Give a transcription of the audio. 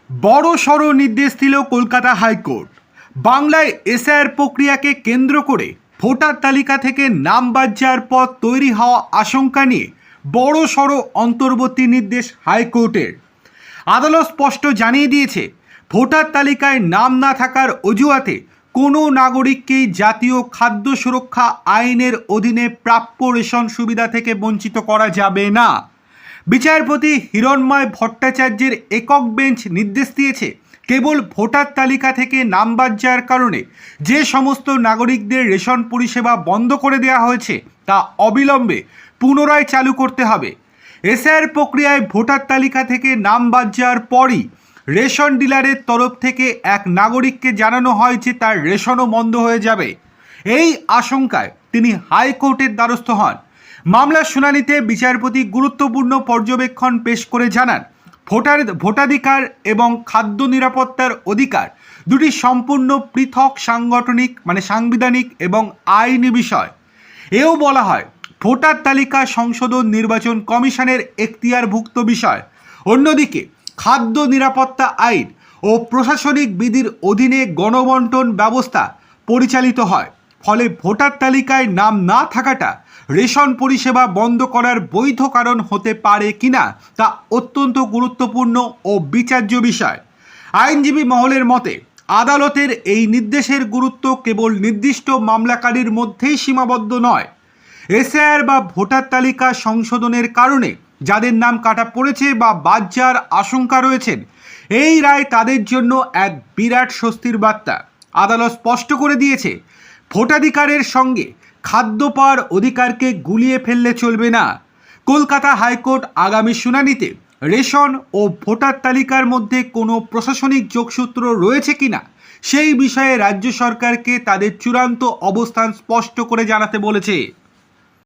বড়সড় নির্দেশ দিল কলকাতা হাইকোর্ট। বাংলায় এসআইআর প্রক্রিয়াকে কেন্দ্র করে ভোটার তালিকা থেকে নাম বাদ যাওয়ার পর তৈরি হওয়া আশঙ্কা নিয়ে বড়সড় অন্তর্বর্তী নির্দেশ হাইকোর্টের। আদালত স্পষ্ট জানিয়ে দিয়েছে, ভোটার তালিকায় নাম না থাকার অজুহাতে কোনো নাগরিককেই জাতীয় খাদ্য সুরক্ষা আইনের অধীনে প্রাপ্য রেশন সুবিধা থেকে বঞ্চিত করা যাবে না। বিচারপতি হিরণময় ভট্টাচার্যের একক বেঞ্চ নির্দেশ দিয়েছে, কেবল ভোটার তালিকা থেকে নাম বাদ যাওয়ার কারণে যে সমস্ত নাগরিকদের রেশন পরিষেবা বন্ধ করে দেওয়া হয়েছে তা অবিলম্বে পুনরায় চালু করতে হবে। এসআইআর প্রক্রিয়ায় ভোটার তালিকা থেকে নাম বাদ যাওয়ার পরই রেশন ডিলারের তরফ থেকে এক নাগরিককে জানানো হয় যে তার রেশনও বন্ধ হয়ে যাবে। এই আশঙ্কায় তিনি হাইকোর্টের দ্বারস্থ হন। মামলার শুনানিতে বিচারপতি গুরুত্বপূর্ণ পর্যবেক্ষণ পেশ করে জানান, ভোটাধিকার এবং খাদ্য নিরাপত্তার অধিকার দুটি সম্পূর্ণ পৃথক সাংবিধানিক এবং আইনি বিষয়। এও বলা হয়, ভোটার তালিকা সংশোধন নির্বাচন কমিশনের এখতিয়ারভুক্ত বিষয়। অন্যদিকে খাদ্য নিরাপত্তা আইন ও প্রশাসনিক বিধির অধীনে গণবণ্টন ব্যবস্থা পরিচালিত হয়। ফলে ভোটার তালিকায় নাম না থাকাটা রেশন পরিষেবা বন্ধ করার বৈধ কারণ হতে পারে কিনা তা অত্যন্ত গুরুত্বপূর্ণ ও বিচার্য বিষয়। আইনজীবী মহলের মতে, আদালতের এই নির্দেশের গুরুত্ব কেবল নির্দিষ্ট মামলাকারীর মধ্যেই সীমাবদ্ধ নয়। এসআইআর বা ভোটার তালিকা সংশোধনের কারণে যাদের নাম কাটা পড়েছে বা বাদ যাওয়ার আশঙ্কা রয়েছেন, এই রায় তাদের জন্য এক বিরাট স্বস্তির বার্তা। আদালত স্পষ্ট করে দিয়েছে, ভোটাধিকারের সঙ্গে খাদ্য পাওয়ার অধিকারকে গুলিয়ে ফেললে চলবে না। কলকাতা হাইকোর্ট আগামী শুনানিতে রেশন ও ভোটার তালিকার মধ্যে কোনো প্রশাসনিক যোগসূত্র রয়েছে কিনা সেই বিষয়ে রাজ্য সরকারকে তাদের চূড়ান্ত অবস্থান স্পষ্ট করে জানাতে বলেছে।